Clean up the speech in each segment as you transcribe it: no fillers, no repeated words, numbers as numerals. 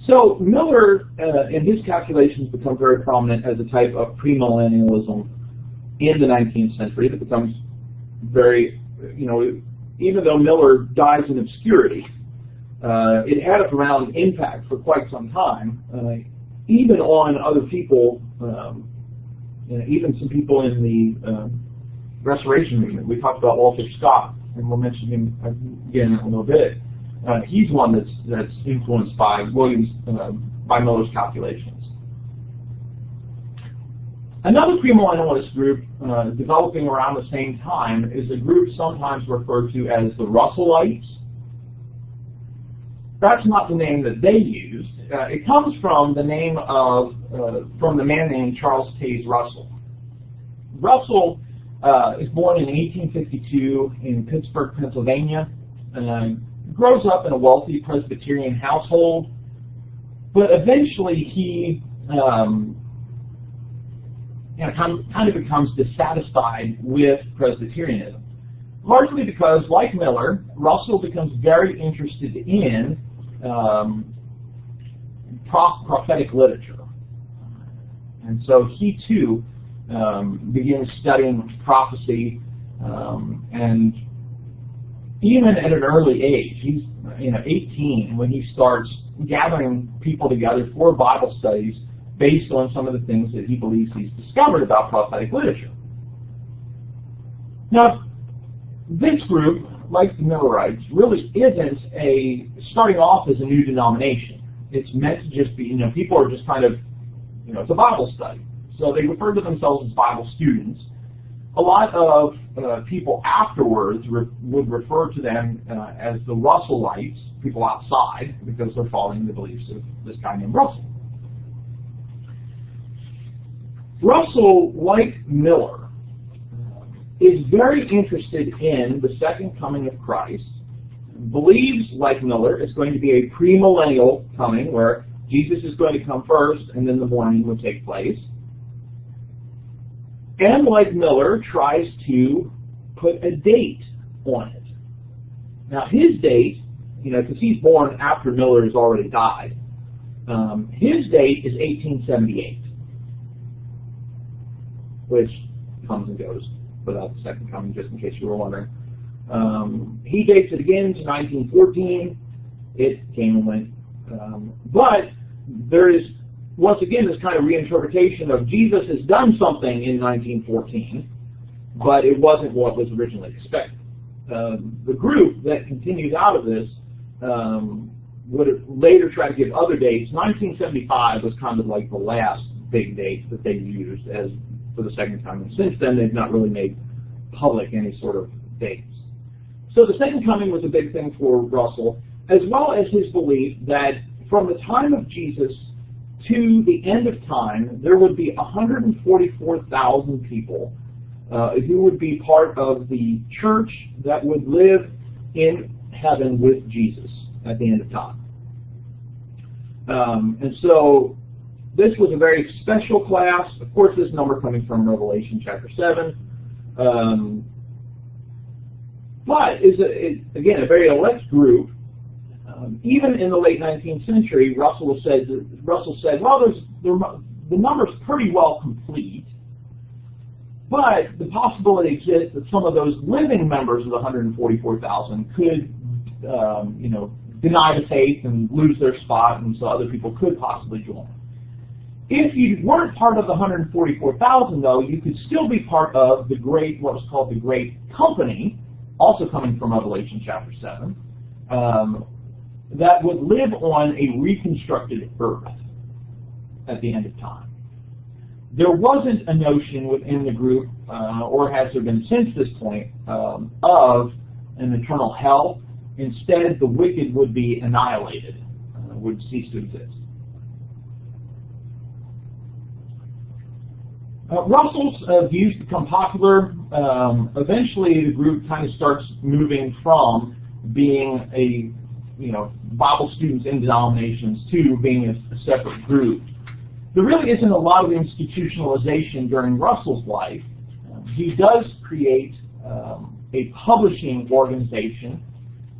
So Miller and his calculations become very prominent as a type of premillennialism in the 19th century. It becomes very, even though Miller dies in obscurity, it had a profound impact for quite some time, even on other people, even some people in the Restoration movement. We talked about Walter Scott, and we'll mention him again in a little bit. He's one that's influenced by by Miller's calculations. Another premillennialist group developing around the same time is a group sometimes referred to as the Russellites. That's not the name that they used. It comes from the name of from the man named Charles Taze Russell. Russell is born in 1852 in Pittsburgh, Pennsylvania. Grows up in a wealthy Presbyterian household, but eventually he kind of becomes dissatisfied with Presbyterianism, largely because, like Miller, Russell becomes very interested in prophetic literature, and so he too begins studying prophecy, and even at an early age, he's 18 when he starts gathering people together for Bible studies based on some of the things that he believes he's discovered about prophetic literature. Now, this group, like the Millerites, really isn't starting off as a new denomination. It's meant to just be, people are just kind of, it's a Bible study. So they refer to themselves as Bible students. A lot of people afterwards would refer to them as the Russellites, people outside, because they're following the beliefs of this guy named Russell. Russell, like Miller, is very interested in the second coming of Christ, believes, like Miller, it's going to be a premillennial coming where Jesus is going to come first and then the mourning will take place. And like Miller, tries to put a date on it. Now his date, because he's born after Miller has already died, his date is 1878, which comes and goes without the second coming, just in case you were wondering. He dates it again to 1914. It came and went. But there is, once again, this kind of reinterpretation of Jesus has done something in 1914, but it wasn't what was originally expected. The group that continues out of this would later try to give other dates. 1975 was kind of like the last big date that they used as for the second coming. Since then, they've not really made public any sort of dates. So the second coming was a big thing for Russell, as well as his belief that from the time of Jesus to the end of time, there would be 144,000 people who would be part of the church that would live in heaven with Jesus at the end of time. And so this was a very special class. Of course, this number coming from Revelation chapter 7. But is, again, a very elect group. Even in the late 19th century, Russell said, well, the number's pretty well complete, but the possibility exists that some of those living members of the 144,000 could, deny the faith and lose their spot, and so other people could possibly join. If you weren't part of the 144,000, though, you could still be part of the great, what was called the Great Company, also coming from Revelation chapter 7, that would live on a reconstructed earth at the end of time. There wasn't a notion within the group, or has there been since this point, of an eternal hell. Instead, the wicked would be annihilated, would cease to exist. Russell's views become popular. Eventually, the group kind of starts moving from being a Bible students in denominations to being a separate group. There really isn't a lot of institutionalization during Russell's life. He does create a publishing organization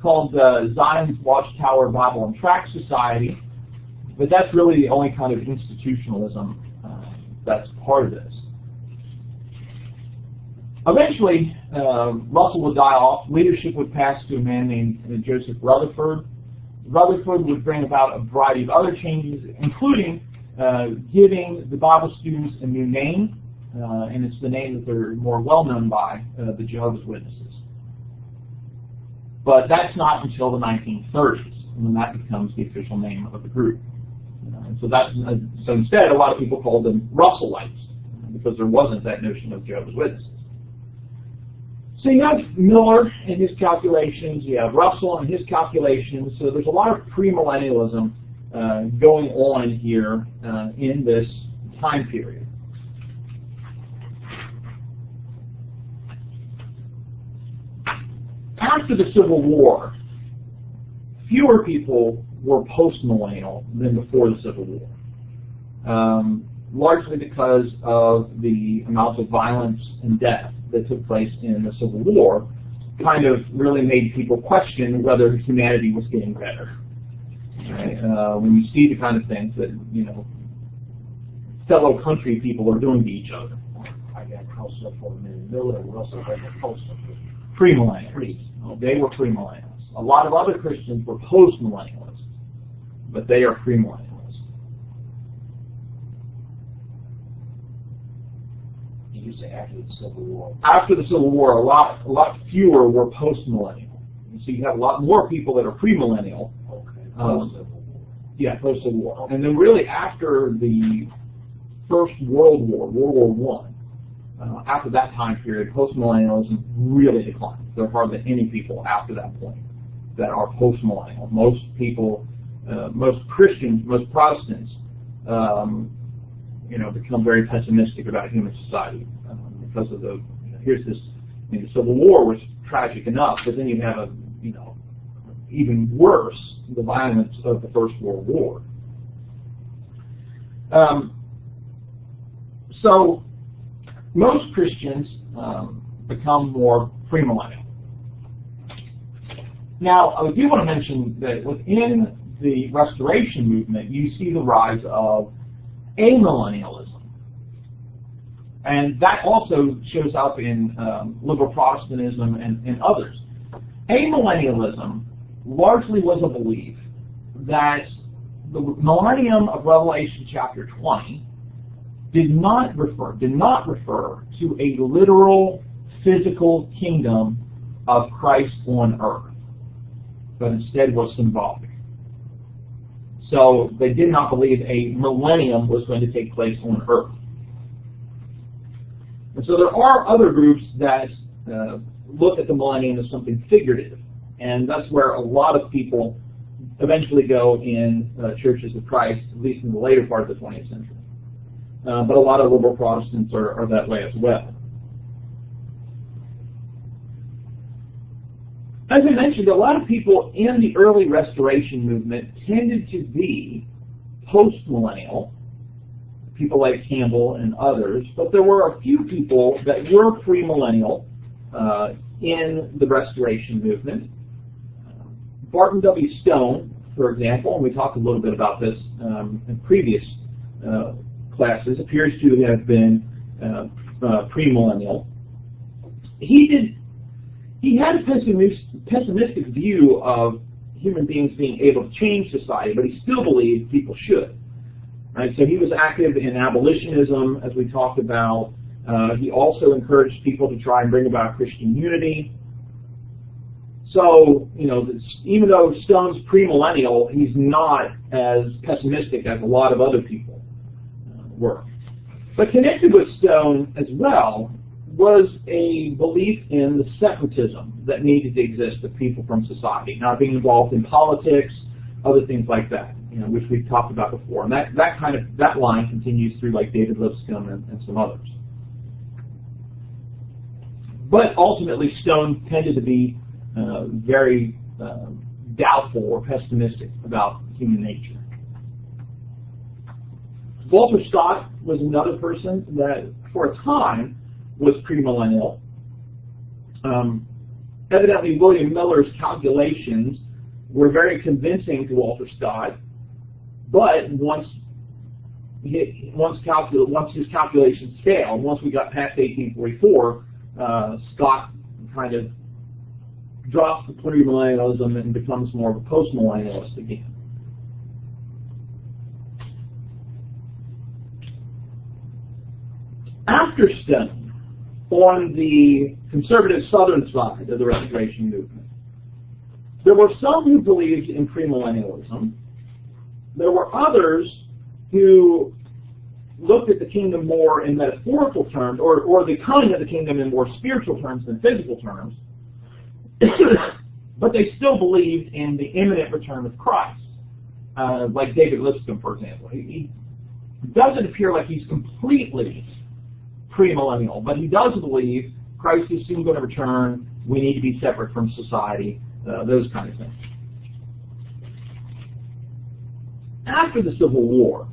called Zion's Watchtower Bible and Tract Society, But that's really the only kind of institutionalism that's part of this. Eventually, Russell would die off. Leadership would pass to a man named Joseph Rutherford. Rutherford would bring about a variety of other changes, including giving the Bible students a new name, and it's the name that they're more well known by, the Jehovah's Witnesses. But that's not until the 1930s, when that becomes the official name of the group. So instead, a lot of people called them Russellites, because there wasn't that notion of Jehovah's Witnesses. So you have Miller and his calculations, you have Russell and his calculations, so there's a lot of premillennialism going on here in this time period. After the Civil War, fewer people were postmillennial than before the Civil War, largely because of the amount of violence and death that took place in the Civil War kind of really made people question whether humanity was getting better. Right? When you see the kind of things that, fellow country people are doing to each other. I got close up for a minute. Miller and Russell were close up. Premillennials. They were premillennials. A lot of other Christians were postmillennialists, but they are premillennialists. You say after the Civil War? After the Civil War, a lot fewer were postmillennial. So you have a lot more people that are premillennial. Okay. Post-Civil War. Yeah, post-Civil War. And then really after the First World War, World War I, after that time period, postmillennialism really declined. There are hardly any people after that point that are postmillennial. Most people, most Christians, most Protestants, become very pessimistic about human society because of here's this, the Civil War was tragic enough, but then you have even worse, the violence of the First World War. So most Christians become more premillennial. Now, I do want to mention that within the Restoration movement, you see the rise of amillennialism. And that also shows up in liberal Protestantism and others. Amillennialism largely was a belief that the millennium of Revelation chapter 20 did not refer to a literal physical kingdom of Christ on earth, but instead was symbolic. So they did not believe a millennium was going to take place on earth. And so there are other groups that look at the millennium as something figurative, and that's where a lot of people eventually go in churches of Christ, at least in the later part of the 20th century. But a lot of liberal Protestants are that way as well. As I mentioned, a lot of people in the early Restoration movement tended to be post-millennial, people like Campbell and others, but there were a few people that were premillennial in the Restoration movement. Barton W. Stone, for example, and we talked a little bit about this in previous classes, appears to have been premillennial. He had a pessimistic view of human beings being able to change society, but he still believed people should. Right? So he was active in abolitionism, as we talked about. He also encouraged people to try and bring about Christian unity. So, even though Stone's premillennial, he's not as pessimistic as a lot of other people were. But connected with Stone as well was a belief in the separatism that needed to exist of people from society, not being involved in politics, other things like that, which we've talked about before. And that line continues through like David Lipscomb and some others. But ultimately, Stone tended to be very doubtful or pessimistic about human nature. Walter Scott was another person that, for a time, was premillennial. Evidently, William Miller's calculations were very convincing to Walter Scott, But once his calculations failed, once we got past 1844, Scott kind of drops the premillennialism and becomes more of a postmillennialist again. After Stone, on the conservative southern side of the Restoration movement, there were some who believed in premillennialism. There were others who looked at the kingdom more in metaphorical terms, or the coming of the kingdom in more spiritual terms than physical terms, but they still believed in the imminent return of Christ. Like David Lipscomb, for example. He doesn't appear like he's completely premillennial, but he does believe Christ is soon going to return, we need to be separate from society, those kind of things. After the Civil War,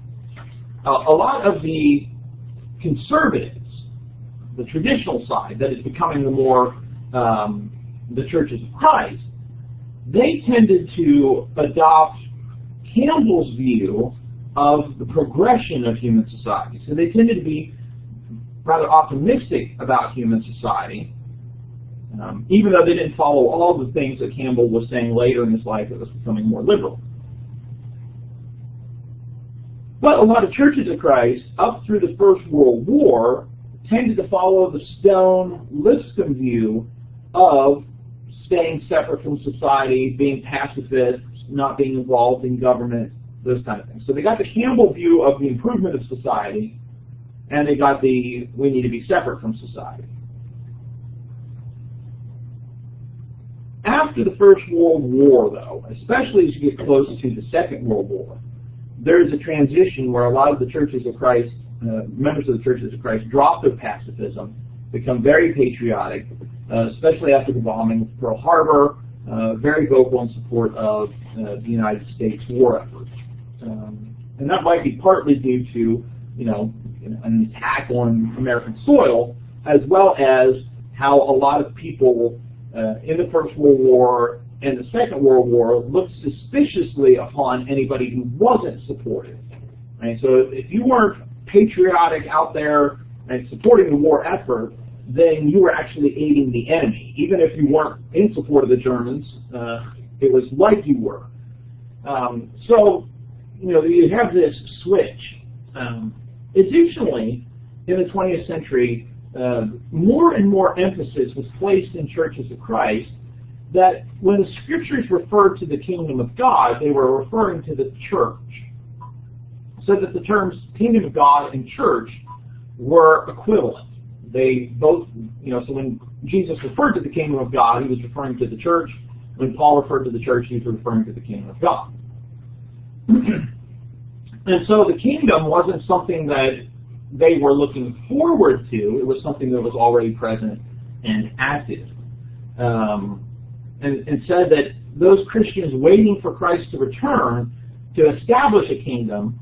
a lot of the conservatives, the traditional side that is becoming the more the churches of Christ, they tended to adopt Campbell's view of the progression of human society. So they tended to be rather optimistic about human society, even though they didn't follow all the things that Campbell was saying later in his life that was becoming more liberal. But a lot of churches of Christ, up through the First World War, tended to follow the Stone-Lipscomb view of staying separate from society, being pacifists, not being involved in government, those kind of things. So they got the Campbell view of the improvement of society, and they got the we need to be separate from society. After the First World War, though, especially as you get close to the Second World War, there's a transition where a lot of the churches of Christ, members of the churches of Christ, drop their pacifism, become very patriotic, especially after the bombing of Pearl Harbor, very vocal in support of the United States war effort. And that might be partly due to, an attack on American soil, as well as how a lot of people in the First World War and the Second World War looked suspiciously upon anybody who wasn't supportive. Right? So if you weren't patriotic out there and supporting the war effort, then you were actually aiding the enemy. Even if you weren't in support of the Germans, it was like you were. So, you have this switch. Additionally, in the 20th century, more and more emphasis was placed in churches of Christ that when the scriptures referred to the kingdom of God, they were referring to the church. So that the terms kingdom of God and church were equivalent. They both, so when Jesus referred to the kingdom of God, he was referring to the church. When Paul referred to the church, he was referring to the kingdom of God. And so the kingdom wasn't something that they were looking forward to. It was something that was already present and active. And said that those Christians waiting for Christ to return to establish a kingdom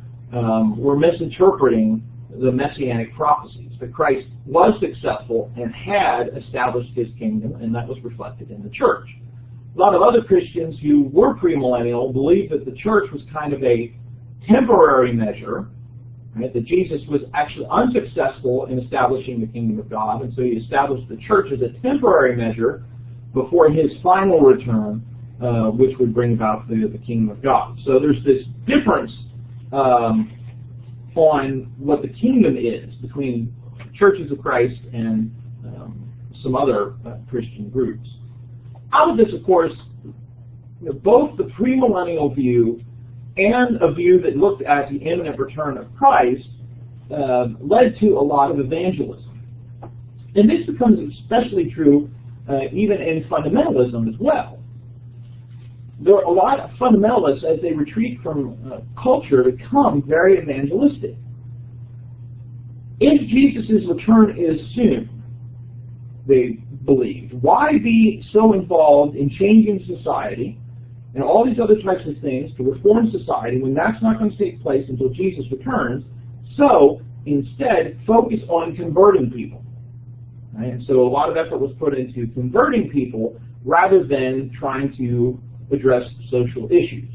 were misinterpreting the messianic prophecies. That Christ was successful and had established his kingdom, and that was reflected in the church. A lot of other Christians who were premillennial believed that the church was kind of a temporary measure, right? That Jesus was actually unsuccessful in establishing the kingdom of God, and so he established the church as a temporary measure before his final return, which would bring about the kingdom of God. So there's this difference on what the kingdom is between churches of Christ and some other Christian groups. Out of this, of course, both the premillennial view and a view that looked at the imminent return of Christ led to a lot of evangelism. And this becomes especially true even in fundamentalism as well. There are a lot of fundamentalists, as they retreat from culture, become very evangelistic. If Jesus' return is soon, they believe, why be so involved in changing society and all these other types of things to reform society when that's not going to take place until Jesus returns? So instead, focus on converting people. Right? And so a lot of effort was put into converting people rather than trying to address social issues.